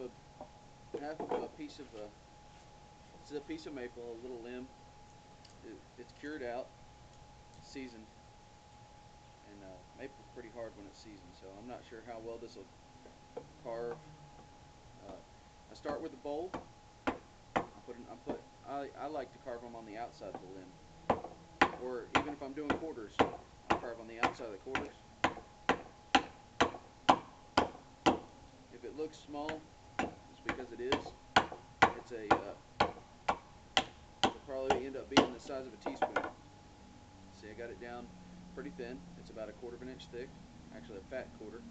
a piece of this is a piece of maple, a little limb. It's cured out, seasoned, and maple's pretty hard when it's seasoned, so I'm not sure how well this will carve. I start with the bowl. I like to carve them on the outside of the limb, or even if I'm doing quarters, I carve on the outside of the quarters. If it looks small, it's because it is. It'll probably end up being the size of a teaspoon. See, I got it down pretty thin. It's about 1/4 of an inch thick, actually a fat quarter.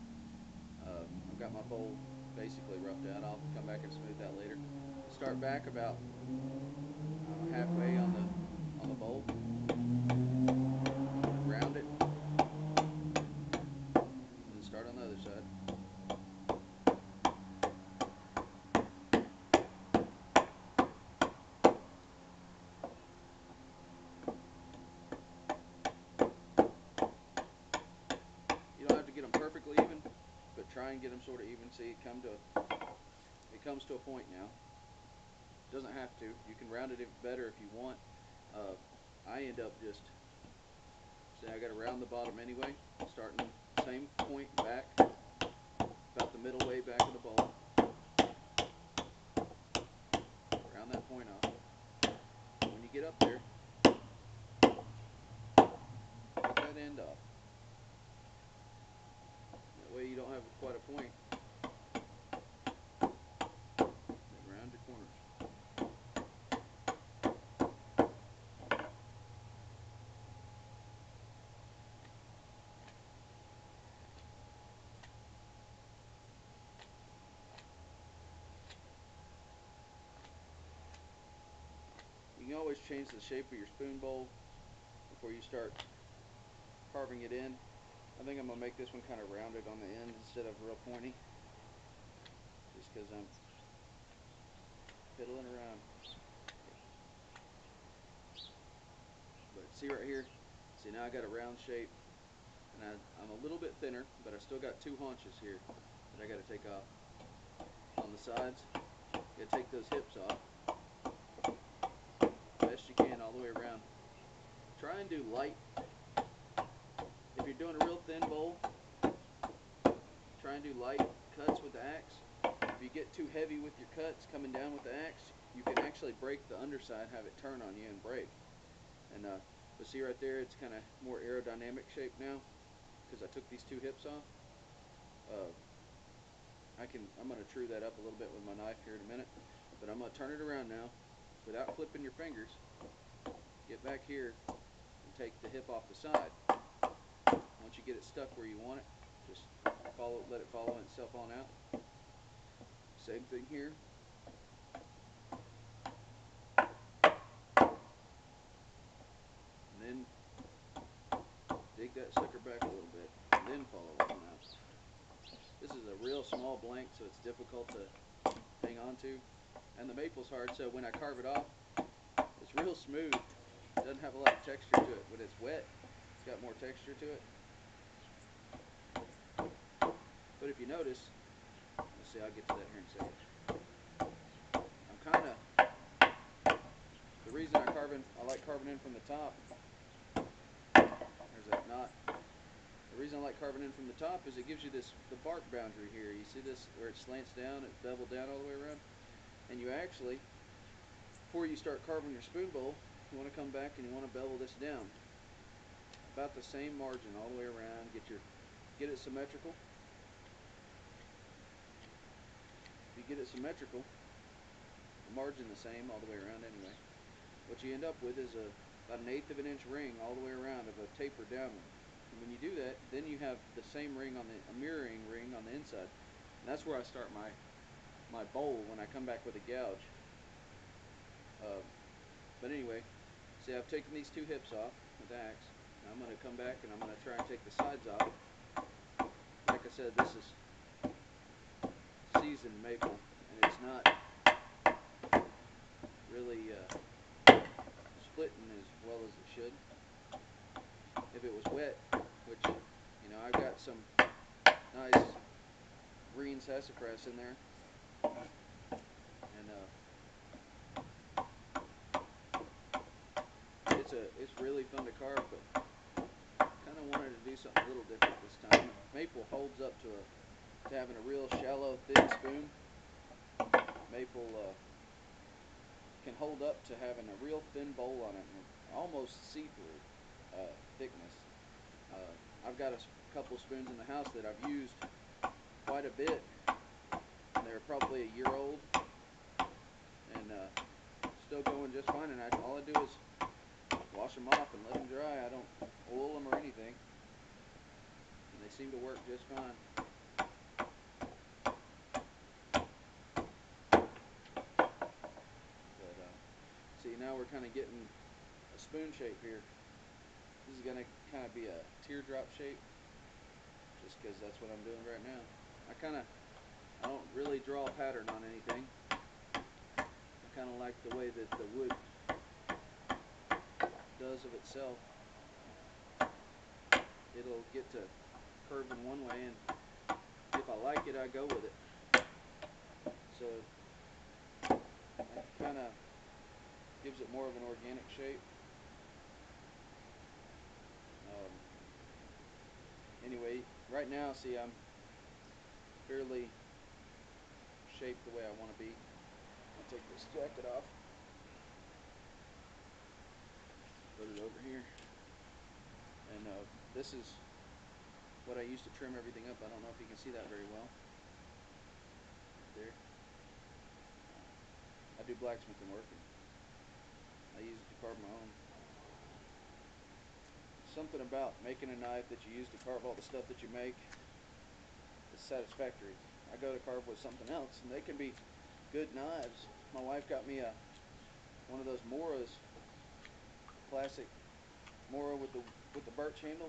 I've got my bowl basically roughed out. I'll come back and smooth that later. Start back about halfway on the bowl. Round it, and then start on the other side. You don't have to get them perfectly even, but try and get them sort of even. See, it comes to a point now. Doesn't have to. You can round it better if you want. I end up just, see, I got to round the bottom anyway, starting same point back, about the middle way back of the bowl. Round that point off. When you get up there, cut that end off. That way you don't have quite a point. Round your corners. You can always change the shape of your spoon bowl before you start carving it in. I think I'm going to make this one kind of rounded on the end instead of real pointy, just because I'm fiddling around. But see right here, see now I got a round shape, and I'm a little bit thinner, but I still got 2 haunches here that I got to take off. On the sides, you got to take those hips off best you can all the way around. Try and do light. If you're doing a real thin bowl, try and do light cuts with the axe. If you get too heavy with your cuts coming down with the axe, you can actually break the underside, have it turn on you and break. And but see right there, it's kind of more aerodynamic shape now because I took these 2 hips off. I'm going to true that up a little bit with my knife here in a minute, but I'm going to turn it around now without clipping your fingers. Get back here and take the hip off the side. Once you get it stuck where you want it, just let it follow itself on out. Same thing here. And then dig that sucker back a little bit, and then follow it on out. This is a real small blank, so it's difficult to hang on to. And the maple's hard, so when I carve it off, it's real smooth. It doesn't have a lot of texture to it. When it's wet, it's got more texture to it. But if you notice, let's see, I'll get to that here in a second. I'm kind of, the reason I like carving in from the top, there's that knot. The reason I like carving in from the top is it gives you the bark boundary here. You see this where it slants down, it's beveled down all the way around. And you actually, before you start carving your spoon bowl, you want to come back and you want to bevel this down. About the same margin all the way around. Get it symmetrical. If you get it symmetrical, the margin the same all the way around anyway. What you end up with is about 1/8 of an inch ring all the way around of a taper downward. And when you do that, then you have the same ring on a mirroring ring on the inside. And that's where I start my bowl when I come back with a gouge. But anyway, see, I've taken these 2 hips off with the axe. Now I'm going to come back and I'm going to try and take the sides off. Like I said, this is seasoned maple, and it's not really splitting as well as it should. If it was wet, which, I've got some nice green sassafras in there, it's really fun to carve, but kind of wanted to do something a little different this time. Maple holds up to having a real shallow, thin spoon. Maple can hold up to having a real thin bowl on it, and almost see-through thickness. I've got a couple spoons in the house that I've used quite a bit. They're probably a year old, and still going just fine. And all I do is wash them off and let them dry. I don't oil them or anything, and they seem to work just fine. But see, now we're kind of getting a spoon shape here. This is gonna kind of be a teardrop shape, just because that's what I'm doing right now. I don't really draw a pattern on anything. I kind of like the way that the wood does of itself. It'll get to curve in one way, and if I like it, I go with it. So it kind of gives it more of an organic shape. Anyway, right now, see, I'm fairly shaped the way I want to be. I'll take this jacket off, put it over here, and this is what I use to trim everything up. I don't know if you can see that very well. Right there. I do blacksmithing work, and I use it to carve my own. Something about making a knife that you use to carve all the stuff that you make is satisfactory. I go to carve with something else, and they can be good knives. My wife got me one of those Moras, classic Mora with the birch handle,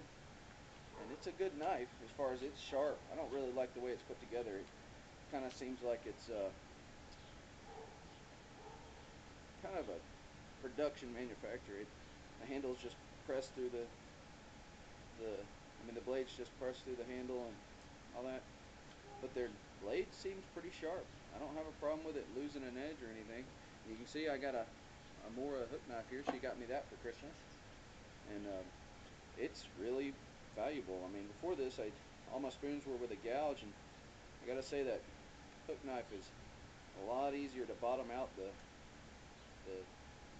and it's a good knife as far as it's sharp. I don't really like the way it's put together. It kind of seems like it's kind of a production manufacturer. The handle's just pressed through the blade's just pressed through the handle and all that. But their blade seems pretty sharp. I don't have a problem with it losing an edge or anything. You can see I got a Mora hook knife here. She got me that for Christmas, and it's really valuable. I mean, before this, all my spoons were with a gouge, and I gotta say that hook knife is a lot easier to bottom out the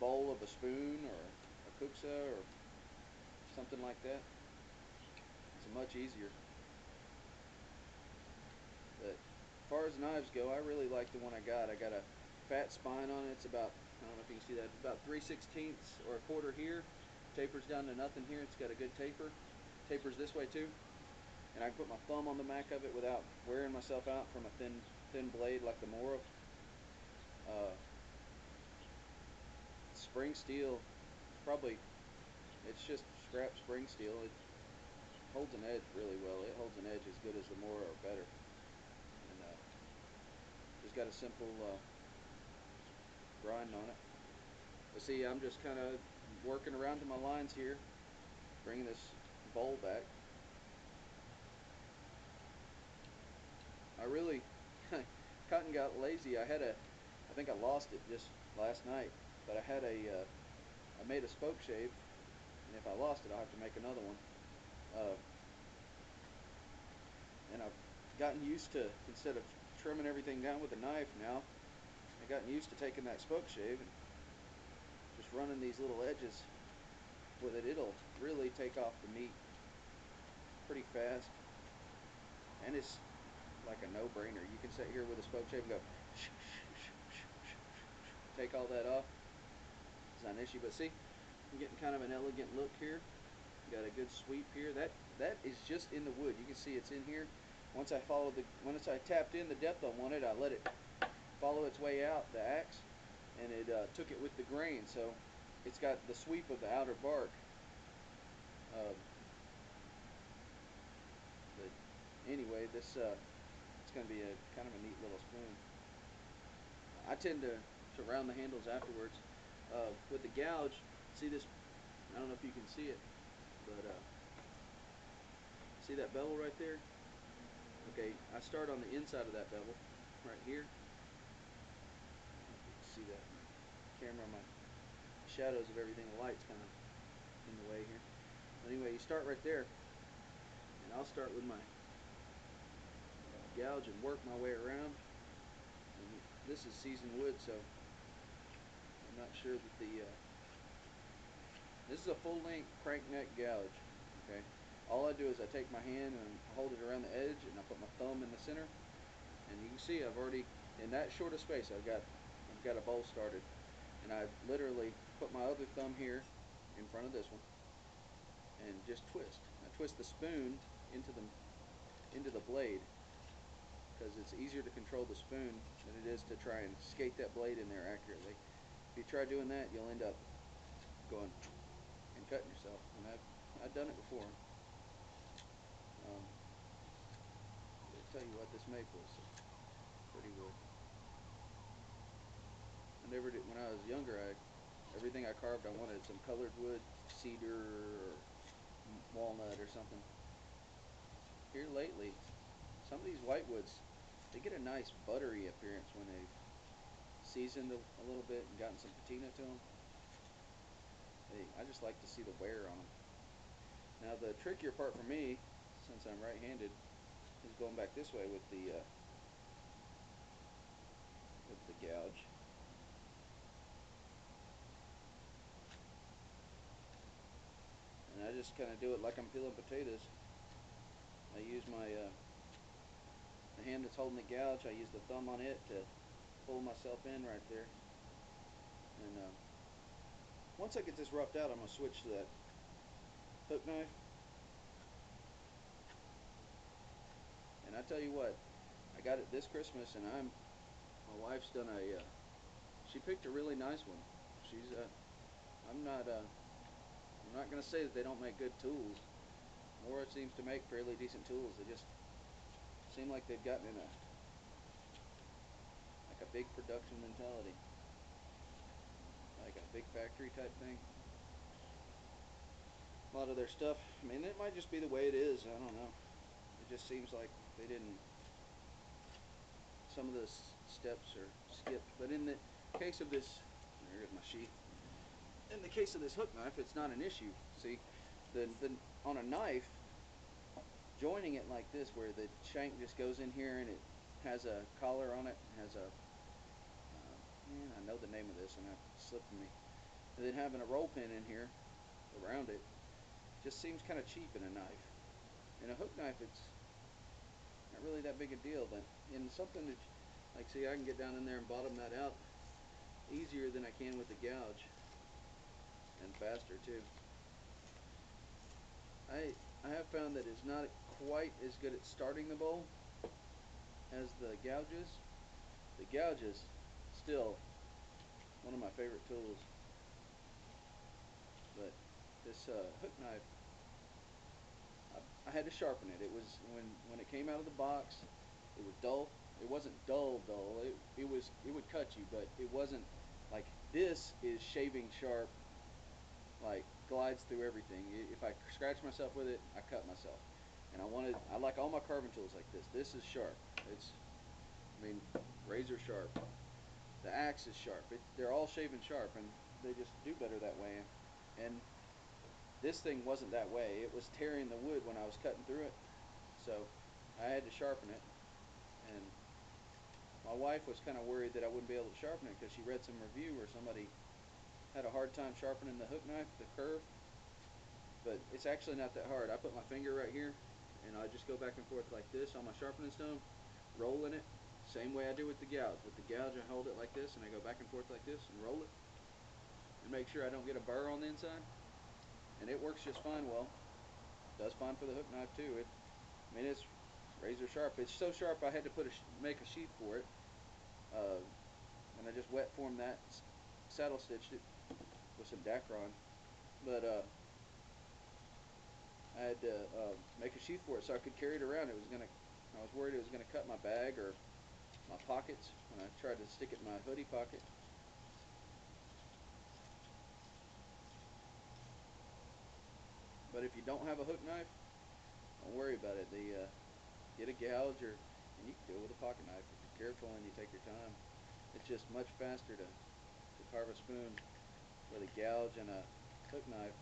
bowl of a spoon or a kuksa or something like that. It's much easier. But as far as knives go, I really like the one I got. I got a fat spine on it. It's about, I don't know if you can see that, it's about 3/16 or a quarter here. Tapers down to nothing here. It's got a good taper. Tapers this way too. And I can put my thumb on the back of it without wearing myself out from a thin blade like the Mora. Spring steel, it's just scrap spring steel. It holds an edge really well. It holds an edge as good as the Mora or better. And just got a simple grind on it. But see, I'm just kind of working around to my lines here, bringing this bowl back. I really cut and got lazy. I think I lost it just last night, but I made a spoke shave, and if I lost it, I'll have to make another one. And I've gotten used to, instead of trimming everything down with a knife now, I've gotten used to taking that spoke shave and just running these little edges with it. It'll really take off the meat pretty fast, and it's like a no-brainer. You can sit here with a spoke shave and go take all that off. It's not an issue. But see, I'm getting kind of an elegant look here. Got a good sweep here. That is just in the wood. You can see it's in here. Once I tapped in the depth I wanted, I let it follow its way out the axe, and it took it with the grain. So it's got the sweep of the outer bark. But anyway, it's going to be a kind of a neat little spoon. I tend to round the handles afterwards. With the gouge, see this, I don't know if you can see it, but see that bevel right there? Okay, I start on the inside of that bevel, right here. see that camera, my shadows of everything, the light's kind of in the way here. Anyway, you start right there, and I'll start with my gouge and work my way around. And this is seasoned wood, so I'm not sure that this is a full-length crank neck gouge. Okay, all I do is I take my hand and hold it around the edge, and I put my thumb in the center, and you can see I've already, in that short of space, I've got a bowl started, and I literally put my other thumb here in front of this one, and just twist. I twist the spoon into the blade, because it's easier to control the spoon than it is to try and skate that blade in there accurately. If you try doing that, you'll end up going and cutting yourself, and I've done it before. I'll tell you what, this maple is pretty wood. I never did, when I was younger, everything I carved, I wanted some colored wood, cedar or walnut or something. Here lately, some of these whitewoods, they get a nice buttery appearance when they've seasoned a little bit and gotten some patina to them. I just like to see the wear on them. Now the trickier part for me, since I'm right-handed, is going back this way with the gouge. And I just kind of do it like I'm peeling potatoes. I use my the hand that's holding the gouge, I use the thumb on it to pull myself in right there. And once I get this roughed out, I'm going to switch to that hook knife. And I tell you what, I got it this Christmas, and my wife's done she picked a really nice one. She's I'm not going to say that they don't make good tools. Mora seems to make fairly decent tools. They just seem like they've gotten in a big production mentality, like a big factory type thing. A lot of their stuff, I mean, it might just be the way it is. I don't know. It just seems like they didn't. Some of the steps are skipped. But in the case of this, here's my sheath. In the case of this hook knife, it's not an issue. See, on a knife, joining it like this, where the shank just goes in here and it has a collar on it, has a, I know the name of this and it slipped me. And then having a roll pin in here around it just seems kind of cheap in a knife. In a hook knife, it's not really that big a deal, but in something that, like, see, I can get down in there and bottom that out easier than I can with the gouge, and faster too. I have found that it's not quite as good at starting the bowl as the gouge is. The gouge is still one of my favorite tools, but this hook knife, I had to sharpen it. It was when it came out of the box, it was dull. It wasn't dull. It would cut you, but it wasn't like this is shaving sharp, like glides through everything. If I scratch myself with it, I cut myself. And I like all my carving tools like this. This is sharp. I mean, razor sharp. The axe is sharp. They're all shaven sharp, and they just do better that way. And this thing wasn't that way. It was tearing the wood when I was cutting through it. So I had to sharpen it. And my wife was kind of worried that I wouldn't be able to sharpen it because she read some review where somebody had a hard time sharpening the hook knife, the curve. But it's actually not that hard. I put my finger right here, and I just go back and forth like this on my sharpening stone, rolling it, same way I do with the gouge. With the gouge, I hold it like this, and I go back and forth like this and roll it, and make sure I don't get a burr on the inside. And it works just fine. Well, it does fine for the hook knife too. I mean, it's razor sharp. It's so sharp I had to make a sheath for it, and I just wet formed that, saddle stitched it with some Dacron. But I had to make a sheath for it so I could carry it around. I was worried it was gonna cut my bag or my pockets when I tried to stick it in my hoodie pocket. But if you don't have a hook knife, don't worry about it. Get a gouge, and you can do it with a pocket knife if you're careful and you take your time. It's just much faster to carve a spoon with a gouge and a hook knife.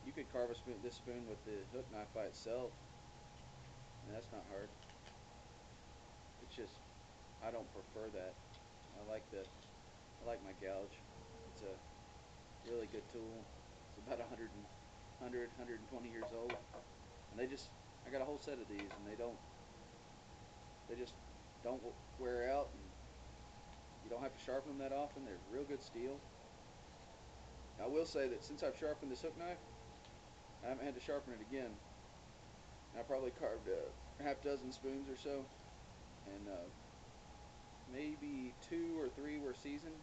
You could carve this spoon with the hook knife by itself, and that's not hard. It's just I don't prefer that. I like my gouge. It's a really good tool. It's about 120 years old, and I got a whole set of these, and they just don't wear out, and you don't have to sharpen them that often. They're real good steel. I will say that since I've sharpened this hook knife, I haven't had to sharpen it again. I probably carved a half dozen spoons or so, and maybe 2 or 3 were seasoned.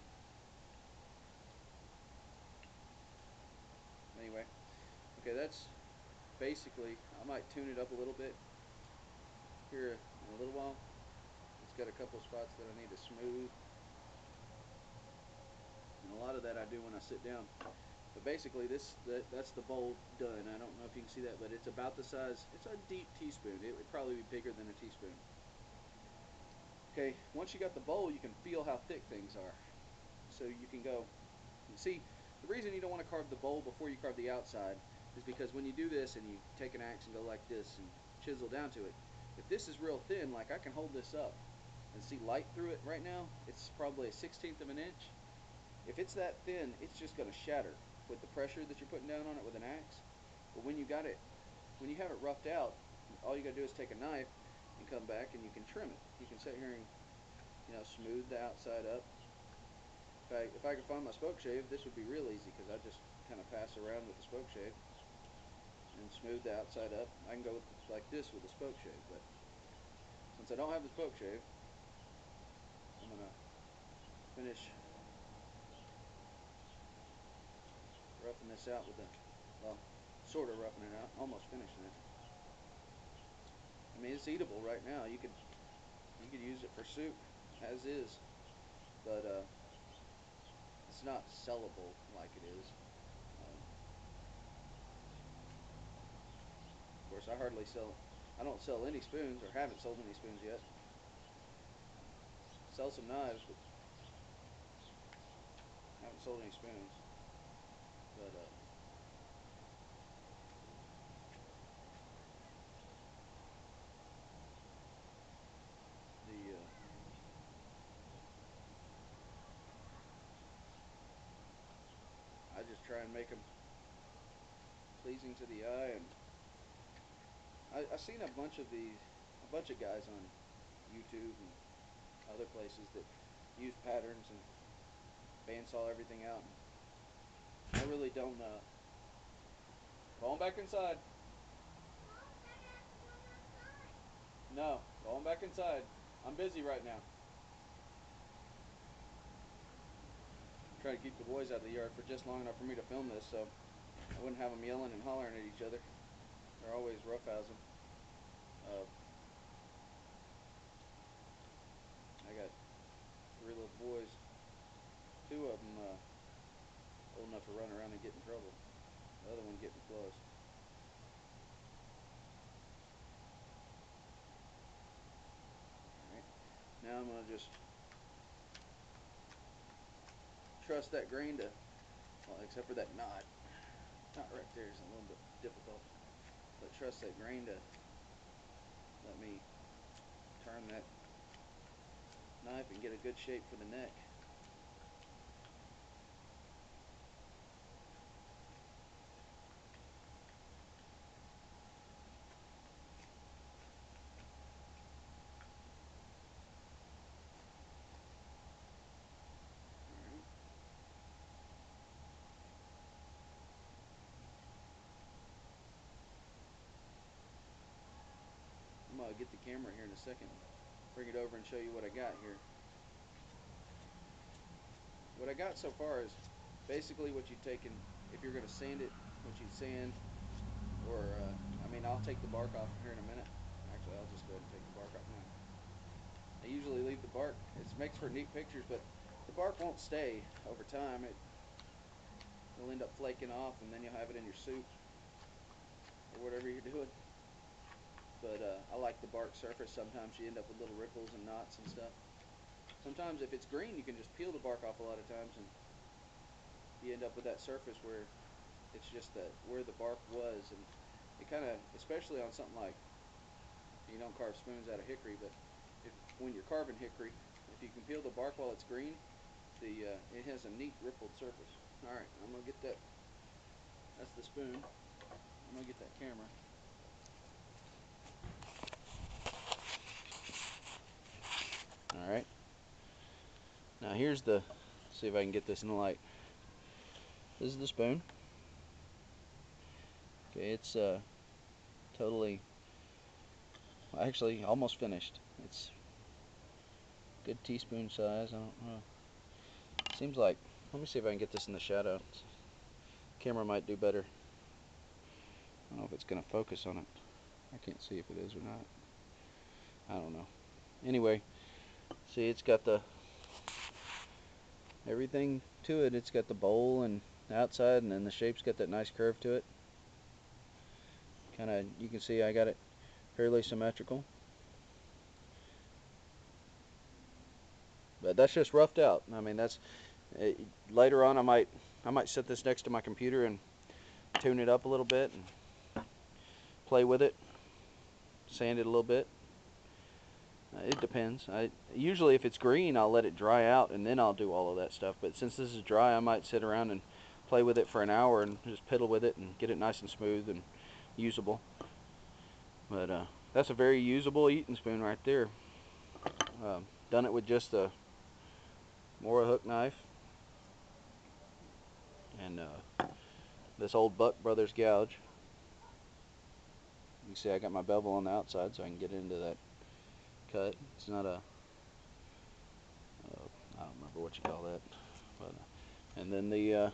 Anyway, okay, that's basically, I might tune it up a little bit here in a little while. It's got a couple of spots that I need to smooth, and a lot of that I do when I sit down. But basically, that's the bowl done. I don't know if you can see that, but it's about the size. It's a deep teaspoon. It would probably be bigger than a teaspoon. Okay, once you got the bowl, you can feel how thick things are. So you can go, see, the reason you don't want to carve the bowl before you carve the outside is because when you do this and you take an axe and go like this and chisel down to it, if this is real thin, like I can hold this up and see light through it right now, it's probably a 1/16 of an inch. If it's that thin, it's just going to shatter with the pressure that you're putting down on it with an axe. But when you have it roughed out, all you got to do is take a knife and come back and you can trim it. You can sit here and smooth the outside up. If I could find my spoke shave, this would be real easy because I just kind of pass around with the spoke shave and smooth the outside up. I can go like this with the spoke shave, but since I don't have the spoke shave, I'm going to finish roughing this out with well, sort of roughing it out, almost finishing it. I mean, it's eatable right now. You could use it for soup as is, but it's not sellable like it is. Of course, I don't sell any spoons, or haven't sold any spoons yet. Sell some knives, but haven't sold any spoons. But I just try and make them pleasing to the eye, and I've seen a bunch of guys on YouTube and other places that use patterns and bandsaw everything out. And I really don't. Going back inside. No, going back inside. I'm busy right now. Try to keep the boys out of the yard for just long enough for me to film this, so I wouldn't have them yelling and hollering at each other. They're always roughhousing. I got 3 little boys. 2 of them old enough to run around and get in trouble. The other one getting close. Alright, now I'm going to just trust that grain to, well, except for that knot. Knot right there is a little bit difficult. But trust that grain to let me turn that knife and get a good shape for the neck. I'm going to get the camera here in a second, bring it over and show you what I got here. What I got so far is basically what you'd take in, if you're going to sand it, what you'd sand, or, I'll take the bark off here in a minute. Actually, I'll just go ahead and take the bark off now. I usually leave the bark. It makes for neat pictures, but the bark won't stay over time. It'll end up flaking off, and then you'll have it in your soup or whatever you're doing. But I like the bark surface. Sometimes you end up with little ripples and knots and stuff. sometimes if it's green, you can just peel the bark off a lot of times, and you end up with that surface where it's just where the bark was, and it kind of, especially on something like, you don't carve spoons out of hickory, but when you're carving hickory, if you can peel the bark while it's green, it has a neat rippled surface. All right, I'm gonna get that. That's the spoon. I'm gonna get that camera. All right. Now here's the. See if I can get this in the light. This is the spoon. Okay, it's totally, actually almost finished. It's good teaspoon size. I don't know. Seems like. Let me see if I can get this in the shadow. Camera might do better. I don't know if it's gonna focus on it. I can't see if it is or not. I don't know. Anyway, see, it's got the everything to it. It's got the bowl and outside, and then the shape's got that nice curve to it. Kind of, you can see I got it fairly symmetrical. But that's just roughed out. I mean, that's later on I might set this next to my computer and tune it up a little bit and play with it, sand it a little bit. It depends. Usually if it's green, I'll let it dry out and then I'll do all of that stuff. But since this is dry, I might sit around and play with it for an hour and just piddle with it and get it nice and smooth and usable. But that's a very usable eating spoon right there. Done it with just a Mora hook knife and this old Buck Brothers gouge. You can see I got my bevel on the outside so I can get into that cut. It's not a I don't remember what you call that, but and then the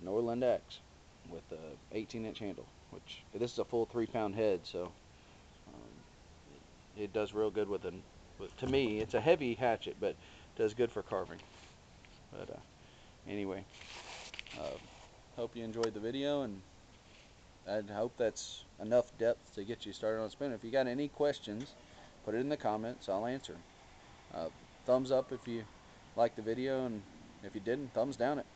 Norland axe with a 18-inch handle, which this is a full 3-pound head, so it does real good with to me, it's a heavy hatchet, but does good for carving. But anyway, hope you enjoyed the video, and I hope that's enough depth to get you started on spinning. If you got any questions, put it in the comments. I'll answer them. Thumbs up if you liked the video, and if you didn't, thumbs down it.